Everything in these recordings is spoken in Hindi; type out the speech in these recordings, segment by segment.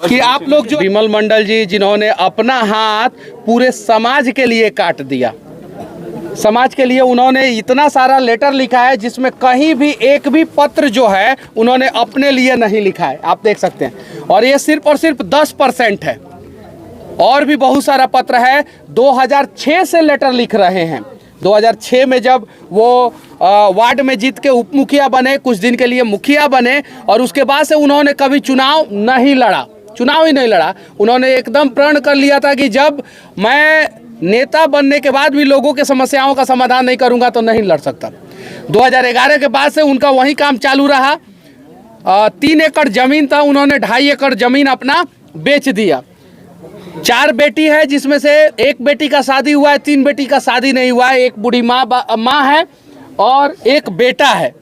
कि आप लोग जो विमल मंडल जी जिन्होंने अपना हाथ पूरे समाज के लिए काट दिया, समाज के लिए उन्होंने इतना सारा लेटर लिखा है जिसमें कहीं भी एक भी पत्र जो है उन्होंने अपने लिए नहीं लिखा है, आप देख सकते हैं। और ये सिर्फ और सिर्फ 10% है, और भी बहुत सारा पत्र है। 2006 से लेटर लिख रहे हैं। 2006 में जब वो वार्ड में जीत के उप मुखिया बने, कुछ दिन के लिए मुखिया बने, और उसके बाद से उन्होंने कभी चुनाव नहीं लड़ा, चुनाव ही नहीं लड़ा। उन्होंने एकदम प्रण कर लिया था कि जब मैं नेता बनने के बाद भी लोगों के समस्याओं का समाधान नहीं करूंगा तो नहीं लड़ सकता। 2011 के बाद से उनका वही काम चालू रहा। 3 एकड़ ज़मीन था, उन्होंने 2.5 एकड़ ज़मीन अपना बेच दिया। 4 बेटी है, जिसमें से एक बेटी का शादी हुआ है, 3 बेटी का शादी नहीं हुआ है। एक बूढ़ी माँ है और एक बेटा है।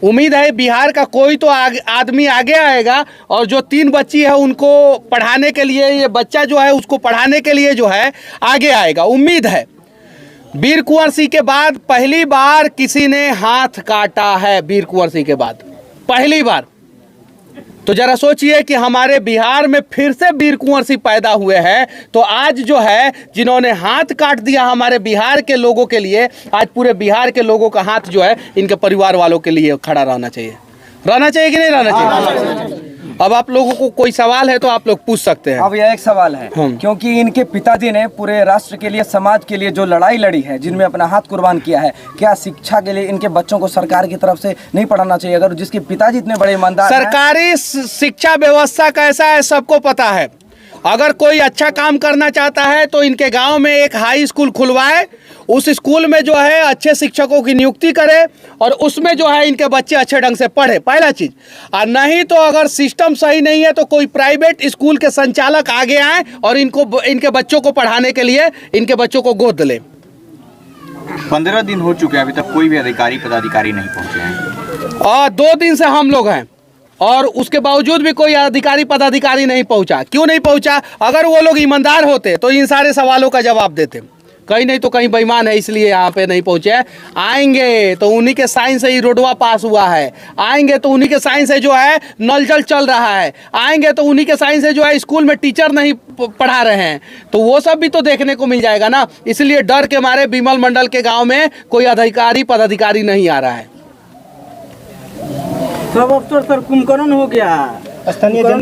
उम्मीद है बिहार का कोई तो आदमी आगे आएगा और जो 3 बच्ची है उनको पढ़ाने के लिए, ये बच्चा जो है उसको पढ़ाने के लिए जो है आगे आएगा, उम्मीद है। वीर कुंवर सिंह के बाद पहली बार किसी ने हाथ काटा है, वीर कुंवर सिंह के बाद पहली बार। तो जरा सोचिए कि हमारे बिहार में फिर से वीर कुंवर सिंह पैदा हुए हैं। तो आज जो है जिन्होंने हाथ काट दिया हमारे बिहार के लोगों के लिए, आज पूरे बिहार के लोगों का हाथ जो है इनके परिवार वालों के लिए खड़ा रहना चाहिए। रहना चाहिए कि नहीं रहना चाहिए? अब आप लोगों को कोई सवाल है तो आप लोग पूछ सकते हैं। अब यह एक सवाल है, क्योंकि इनके पिताजी ने पूरे राष्ट्र के लिए, समाज के लिए जो लड़ाई लड़ी है, जिनमें अपना हाथ कुर्बान किया है, क्या शिक्षा के लिए इनके बच्चों को सरकार की तरफ से नहीं पढ़ाना चाहिए? अगर जिसके पिताजी इतने बड़े ईमानदार हैं। सरकारी शिक्षा व्यवस्था कैसा है सबको पता है। अगर कोई अच्छा काम करना चाहता है तो इनके गांव में एक हाई स्कूल खुलवाए, उस स्कूल में जो है अच्छे शिक्षकों की नियुक्ति करे और उसमें जो है इनके बच्चे अच्छे ढंग से पढ़े, पहला चीज। और नहीं तो अगर सिस्टम सही नहीं है तो कोई प्राइवेट स्कूल के संचालक आगे आए और इनके बच्चों को पढ़ाने के लिए इनके बच्चों को गोद ले। 15 दिन हो चुके हैं, अभी तक कोई भी अधिकारी पदाधिकारी नहीं पहुंचे हैं। और 2 दिन से हम लोग हैं और उसके बावजूद भी कोई अधिकारी पदाधिकारी नहीं पहुंचा। क्यों नहीं पहुंचा? अगर वो लोग ईमानदार होते तो इन सारे सवालों का जवाब देते। कहीं नहीं तो कहीं बेईमान है, इसलिए यहाँ पे नहीं पहुंचे। आएंगे तो उन्हीं के साइन से ही रोडवा पास हुआ है, आएंगे तो उन्हीं के साइन से जो है नल जल चल रहा है, आएंगे तो उन्हीं के साइन से जो है स्कूल में टीचर नहीं पढ़ा रहे हैं। तो वो सब भी तो देखने को मिल जाएगा ना। इसलिए डर के मारे विमल मंडल के गाँव में कोई अधिकारी पदाधिकारी नहीं आ रहा है। सब अफसर सर कुंभकर्ण हो गया, स्थानीय हाथ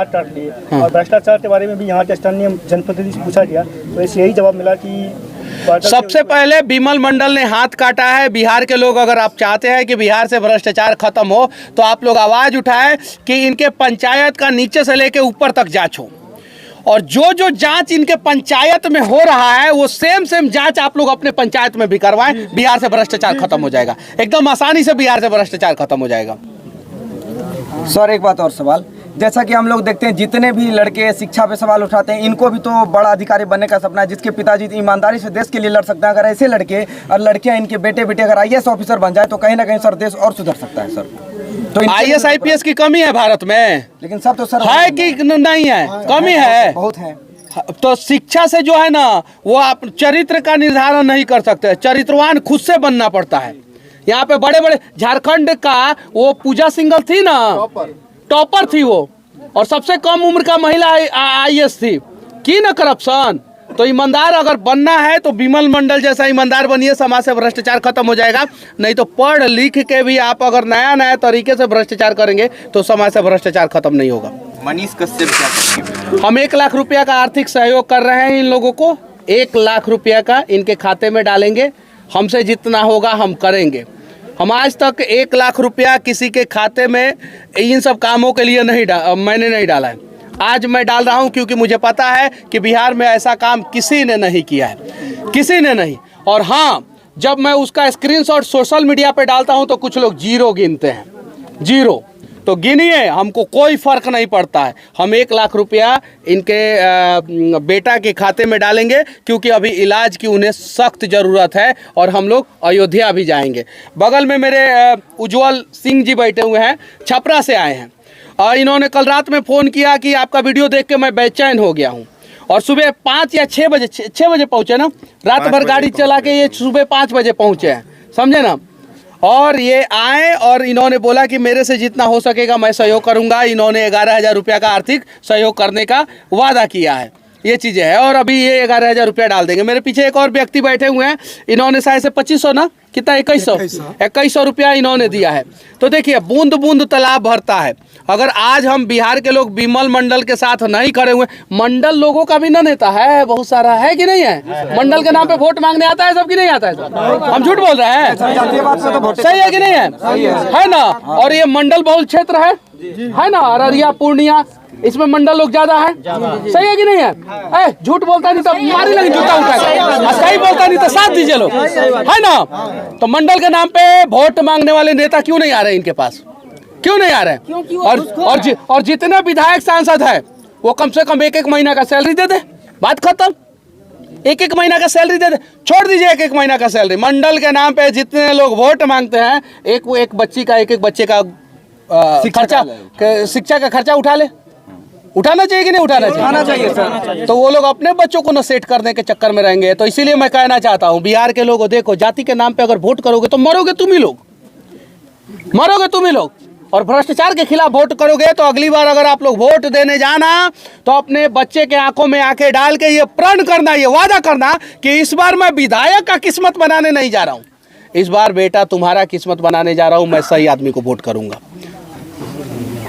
काट लिए। और भ्रष्टाचार के बारे में भी यहाँ के स्थानीय जनप्रतिनिधि से पूछा गया तो इसे यही जवाब मिला कि सबसे पहले विमल मंडल ने हाथ काटा है। बिहार के लोग, अगर आप चाहते हैं कि बिहार से भ्रष्टाचार खत्म हो तो आप लोग आवाज उठाएं कि इनके पंचायत का नीचे से लेके ऊपर तक जांच हो, और जो जांच इनके पंचायत में हो रहा है वो सेम जांच आप लोग अपने पंचायत में भी करवाएं। बिहार से भ्रष्टाचार खत्म हो जाएगा, एकदम आसानी से बिहार से भ्रष्टाचार खत्म हो जाएगा। सर एक बात और सवाल, जैसा कि हम लोग देखते हैं जितने भी लड़के शिक्षा पे सवाल उठाते हैं, इनको भी तो बड़ा अधिकारी बनने का सपना है, जिसके पिताजी ईमानदारी से देश के लिए लड़ सकते हैं। अगर ऐसे लड़के और लड़कियां, इनके बेटे अगर IAS ऑफिसर बन जाए तो कहीं ना कहीं सर देश और सुधर सकता है। सर तो IAS IPS की कमी है भारत में, लेकिन सब तो सर है कि नहीं है? कमी है, बहुत है। तो शिक्षा से जो है ना वो आप चरित्र का निर्धारण नहीं कर सकते, चरित्रवान खुद से बनना पड़ता है। यहाँ पे बड़े बड़े झारखंड का वो पूजा सिंघल थी ना, टॉपर थी वो, और सबसे कम उम्र का महिला IAS थी की ना करप्शन। तो ईमानदार अगर बनना है तो विमल मंडल जैसा ईमानदार बनिए, समाज से भ्रष्टाचार खत्म हो जाएगा। नहीं तो पढ़ लिख के भी आप अगर नया तरीके से भ्रष्टाचार करेंगे तो समाज से भ्रष्टाचार खत्म नहीं होगा। मनीष कश्यप क्या करेंगे? हम 1 लाख रुपया का आर्थिक सहयोग कर रहे हैं इन लोगों को। 1 लाख रुपया का इनके खाते में डालेंगे, हमसे जितना होगा हम करेंगे। हम आज तक 1 लाख रुपया किसी के खाते में इन सब कामों के लिए मैंने नहीं डाला है। आज मैं डाल रहा हूं क्योंकि मुझे पता है कि बिहार में ऐसा काम किसी ने नहीं किया है, किसी ने नहीं। और हाँ, जब मैं उसका स्क्रीनशॉट सोशल मीडिया पे डालता हूं तो कुछ लोग 0 गिनते हैं, 0। तो गिनिए, हमको कोई फर्क नहीं पड़ता है। हम 1 लाख रुपया इनके बेटा के खाते में डालेंगे क्योंकि अभी इलाज की उन्हें सख्त ज़रूरत है। और हम लोग अयोध्या भी जाएंगे। बगल में मेरे उज्जवल सिंह जी बैठे हुए हैं, छपरा से आए हैं, और इन्होंने कल रात में फ़ोन किया कि आपका वीडियो देख के मैं बेचैन हो गया हूँ। और सुबह 5 या 6 बजे 6 बजे पहुँचे ना, रात भर गाड़ी चला के ये सुबह 5 बजे पहुँचे हैं, समझे ना। और ये आए और इन्होंने बोला कि मेरे से जितना हो सकेगा मैं सहयोग करूंगा। इन्होंने 11,000 रुपया का आर्थिक सहयोग करने का वादा किया है। ये चीज़ें हैं और अभी ये 11,000 रुपया डाल देंगे। मेरे पीछे एक और व्यक्ति बैठे हुए हैं, इन्होंने शायद से 2500 ना कितना 2100 रुपया इन्होंने दिया है। तो देखिए बूंद बूंद तालाब भरता है। अगर आज हम बिहार के लोग विमल मंडल के साथ नहीं खड़े हुए, मंडल लोगों का भी ना नेता है, बहुत सारा है कि नहीं है? मंडल के नाम पे वोट मांगने आता है सब कि नहीं आता है सब? हम झूठ बोल रहे हैं? सही है कि नहीं है ना? और ये मंडल बहुल क्षेत्र है ना? अररिया पूर्णिया इसमें मंडल लोग ज्यादा है। सही है कि नहीं है? झूठ बोलता नहीं तो मारी लगी जूता उठा, सही बोलता नहीं तो साथ दीजिए लोग, है ना? तो मंडल के नाम पे वोट मांगने वाले नेता क्यों नहीं आ रहे इनके पास? क्यों नहीं आ रहे? और जितने विधायक सांसद है वो कम से कम एक महीना का सैलरी दे दे, बात खत्म। एक महीना का सैलरी दे दे, छोड़ दीजिए एक महीना का सैलरी। मंडल के नाम पे जितने लोग वोट मांगते हैं, एक बच्ची का एक बच्चे का खर्चा, शिक्षा का खर्चा उठाना चाहिए कि नहीं उठाना चाहिए सर? तो वो लोग अपने बच्चों को न सेट करने के चक्कर में रहेंगे। तो इसीलिए मैं कहना चाहता हूँ बिहार के लोगों, देखो जाति के नाम पे अगर वोट करोगे तो मरोगे तुम ही लोग, मरोगे तुम ही लोग। और भ्रष्टाचार के खिलाफ वोट करोगे तो अगली बार अगर आप लोग वोट देने जाना तो अपने बच्चे के आंखों में आंखें डाल के ये प्रण करना, ये वादा करना कि इस बार मैं विधायक का किस्मत बनाने नहीं जा रहा हूँ, इस बार बेटा तुम्हारा किस्मत बनाने जा रहा हूँ, मैं सही आदमी को वोट करूंगा।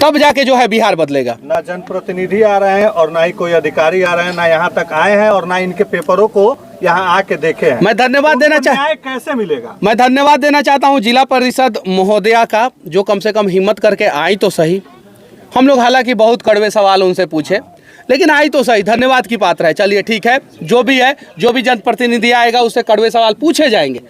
तब जाके जो है बिहार बदलेगा। ना जनप्रतिनिधि आ रहे हैं और ना ही कोई अधिकारी आ रहे हैं, ना यहाँ तक आए हैं और ना इनके पेपरों को यहाँ आके देखे हैं। मैं धन्यवाद देना कैसे मिलेगा? मैं धन्यवाद देना चाहता हूँ जिला परिषद महोदया का, जो कम से कम हिम्मत करके आई तो सही। हम लोग हालांकि बहुत कड़वे सवाल उनसे पूछे, लेकिन आई तो सही, धन्यवाद की पात्र है। चलिए ठीक है, जो भी है, जो भी जनप्रतिनिधि आएगा उससे कड़वे सवाल पूछे जाएंगे।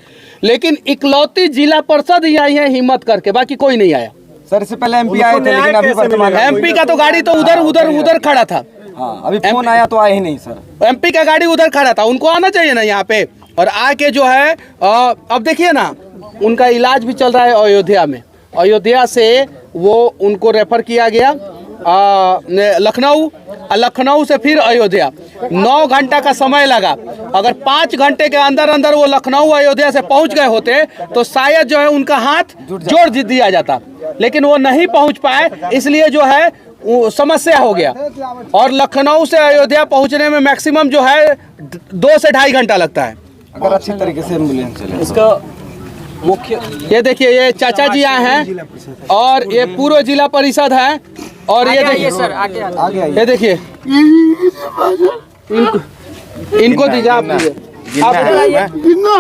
लेकिन इकलौती जिला परिषद ही आई है हिम्मत करके, बाकी कोई नहीं आया। सर इससे पहले एमपी आए थे, लेकिन अभी वर्तमान एमपी का तो गाड़ी तो उधर खड़ा था। हाँ, अभी फोन आया तो आए ही नहीं सर। एमपी का गाड़ी उधर खड़ा था, उनको आना चाहिए ना यहाँ पे। और आके जो है अब देखिए ना, उनका इलाज भी चल रहा है अयोध्या में। अयोध्या से वो उनको रेफर किया गया लखनऊ, लखनऊ से फिर अयोध्या। 9 घंटा का समय लगा। अगर 5 घंटे के अंदर अंदर वो लखनऊ अयोध्या से पहुंच गए होते तो शायद जो है उनका हाथ जोड़ दिया जाता, लेकिन वो नहीं पहुंच पाए, इसलिए जो है समस्या हो गया। और लखनऊ से अयोध्या पहुंचने में मैक्सिमम जो है 2 से 2.5 घंटा लगता है, अगर अच्छी तरीके से एम्बुलेंस चले। इसका मुख्य ये देखिए, ये चाचा जी आए हैं और ये पूर्व जिला परिषद है। और ये देखिए सर, आगे ये देखिए, इनको दीजिए, आप दीजिए, गिनना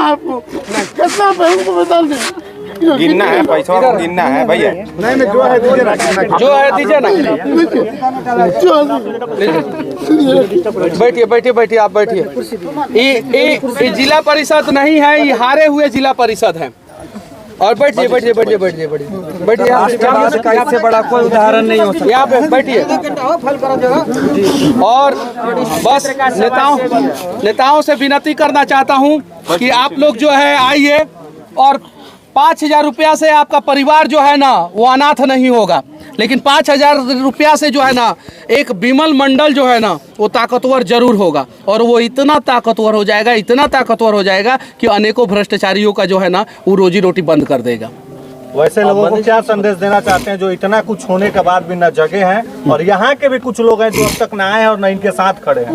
है, पैसा गिनना है भैया। जो है दीजिए ना। बैठिए आप बैठिए। ये जिला परिषद नहीं है, ये हारे हुए जिला परिषद है। और बैठिए इससे बड़ा कोई उदाहरण नहीं हो सकता। यहाँ पे बैठिए। और बस नेताओं से विनती करना चाहता हूँ कि आप लोग जो है आइए, और 5,000 रुपया से आपका परिवार जो है ना वो अनाथ नहीं होगा, लेकिन 5,000 रुपया से जो है ना एक विमल मंडल जो है ना वो ताकतवर जरूर होगा। और वो इतना ताकतवर हो जाएगा, इतना ताकतवर हो जाएगा कि अनेकों भ्रष्टाचारियों का जो है ना वो रोजी रोटी बंद कर देगा। वैसे लोगों को क्या संदेश देना चाहते हैं जो इतना कुछ होने के बाद भी न जगे हैं, और यहाँ के भी कुछ लोग हैं जो अब तक न आए हैं और न इनके साथ खड़े हैं?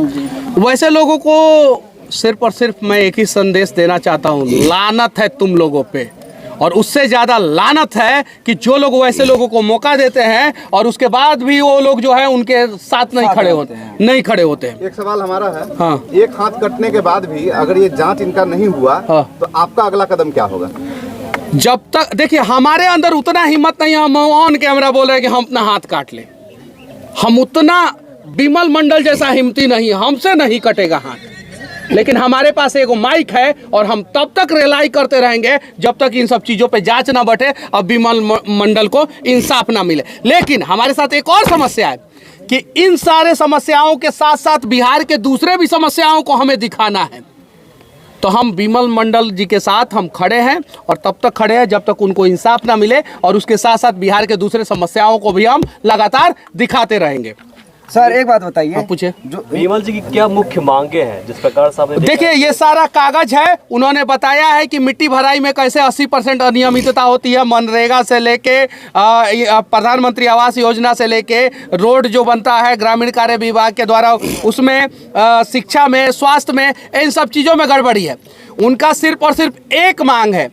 वैसे लोगों को सिर्फ और सिर्फ मैं एक ही संदेश देना चाहता हूँ, लानत है तुम लोगों पे। और उससे ज़्यादा लानत है कि जो लोग वैसे लोगों को मौका देते हैं और उसके बाद भी वो लोग जो है उनके साथ नहीं खड़े होते हैं। एक सवाल हमारा है, हाँ। एक हाथ कटने के बाद भी अगर ये जांच इनका नहीं हुआ, हाँ। तो आपका अगला कदम क्या होगा? जब तक देखिए हमारे अंदर उतना हिम्मत नहीं है, हम ऑन कैमरा बोल रहे हैं कि हम अपना हाथ काट लें। हम उतना विमल मंडल जैसा हिम्मती नहीं, हमसे नहीं कटेगा हाथ। लेकिन हमारे पास एगो माइक है और हम तब तक रिलाई करते रहेंगे जब तक इन सब चीज़ों पे जांच ना बढ़े और विमल मंडल को इंसाफ ना मिले। लेकिन हमारे साथ एक और समस्या है कि इन सारे समस्याओं के साथ साथ बिहार के दूसरे भी समस्याओं को हमें दिखाना है। तो हम विमल मंडल जी के साथ हम खड़े हैं और तब तक खड़े हैं जब तक उनको इंसाफ ना मिले, और उसके साथ साथ बिहार के दूसरे समस्याओं को भी हम लगातार दिखाते रहेंगे। सर एक बात बताइए, हाँ, पूछिए। जो बीमल जी की क्या मुख्य मांगे हैं जिस प्रकार से आपने देखिए ये सारा कागज है, उन्होंने बताया है कि मिट्टी भराई में कैसे 80% अनियमितता होती है, मनरेगा से लेके प्रधानमंत्री आवास योजना से लेके रोड जो बनता है ग्रामीण कार्य विभाग के द्वारा, उसमें शिक्षा में, स्वास्थ्य में, इन सब चीज़ों में गड़बड़ी है। उनका सिर्फ और सिर्फ एक मांग है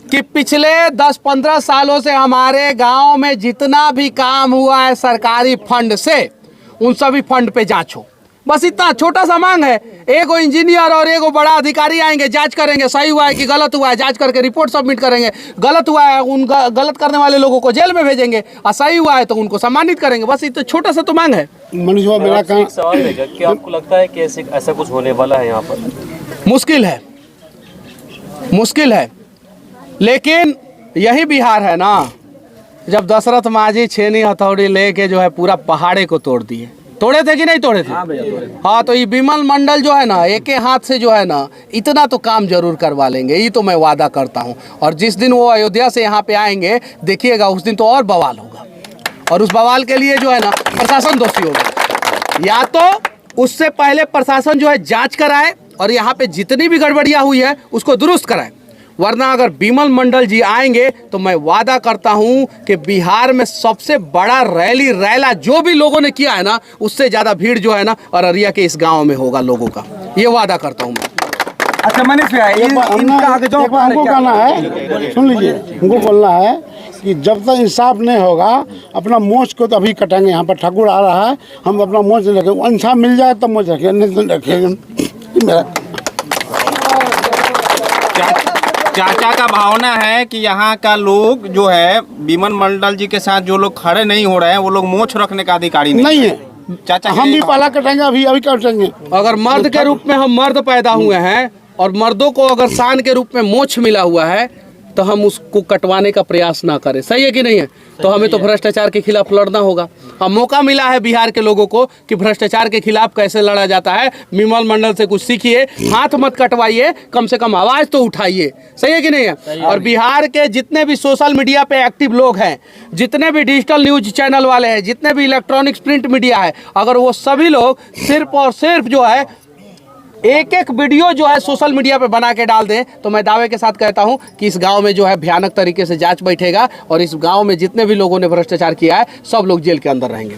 कि पिछले 10-15 सालों से हमारे गांव में जितना भी काम हुआ है सरकारी फंड से, उन सभी फंड पे जांच हो। बस इतना छोटा सा मांग है। एक इंजीनियर और एक बड़ा अधिकारी आएंगे, जांच करेंगे, सही हुआ है कि गलत हुआ है, जांच करके रिपोर्ट सबमिट करेंगे। गलत हुआ है, उन गलत करने वाले लोगों को जेल में भेजेंगे, और सही हुआ है तो उनको सम्मानित करेंगे। बस इतना छोटा सा तो मांग है। मनीष मेरा काम एक सवाल रहेगा कि आपको लगता है कि ऐसा कुछ होने वाला है यहाँ पर? मुश्किल है, मुश्किल है, लेकिन यही बिहार है ना, जब दशरथ माझी छेनी हथौड़ी लेके जो है पूरा पहाड़े को तोड़ दिए। तोड़े थे कि नहीं तोड़े थे? हाँ, तो ये बिमल मंडल जो है ना, एक हाथ से जो है ना, इतना तो काम जरूर करवा लेंगे, ये तो मैं वादा करता हूँ। और जिस दिन वो अयोध्या से यहाँ पे आएंगे, देखिएगा उस दिन तो और बवाल होगा, और उस बवाल के लिए जो है ना प्रशासन दोषी होगा। या तो उससे पहले प्रशासन जो है जांच कराए और यहाँ पे जितनी भी गड़बड़ियाँ हुई है उसको दुरुस्त कराए, वरना अगर बिमल मंडल जी आएंगे तो मैं वादा करता हूं कि बिहार में सबसे बड़ा रैली रैला जो भी लोगों ने किया है ना, उससे ज़्यादा भीड़ जो है ना अररिया के इस गांव में होगा लोगों का, ये वादा करता हूं मैं। अच्छा मनीष भैया, हमको कहना है, सुन लीजिए, हमको बोलना है कि जब तक इंसाफ नहीं होगा, अपना मोच को तो अभी कटेंगे। यहाँ पर ठाकुर आ रहा है, हम अपना मोच नहीं रखेंगे, इंसाफ मिल जाए तब मोच रखेंगे, नहीं तो रखेंगे। मेरा चाचा का भावना है कि यहाँ का लोग जो है बिमल मंडल जी के साथ जो लोग खड़े नहीं हो रहे हैं, वो लोग मोछ रखने का अधिकारी नहीं है। चाचा हम भी पहला कटेंगे, अभी कटेंगे। अगर मर्द के रूप में हम मर्द पैदा हुए हैं और मर्दों को अगर शान के रूप में मोछ मिला हुआ है, तो हम उसको कटवाने का प्रयास ना करें। सही है कि नहीं है? तो हमें तो भ्रष्टाचार के खिलाफ लड़ना होगा। अब मौका मिला है बिहार के लोगों को कि भ्रष्टाचार के खिलाफ कैसे लड़ा जाता है। बिमल मंडल से कुछ सीखिए, हाथ मत कटवाइए, कम से कम आवाज़ तो उठाइए। सही है कि नहीं है? और बिहार के जितने भी सोशल मीडिया पे एक्टिव लोग हैं, जितने भी डिजिटल न्यूज चैनल वाले हैं, जितने भी इलेक्ट्रॉनिक्स प्रिंट मीडिया है, अगर वो सभी लोग सिर्फ और सिर्फ जो है एक वीडियो जो है सोशल मीडिया पे बना के डाल दें, तो मैं दावे के साथ कहता हूं कि इस गांव में जो है भयानक तरीके से जांच बैठेगा और इस गांव में जितने भी लोगों ने भ्रष्टाचार किया है सब लोग जेल के अंदर रहेंगे।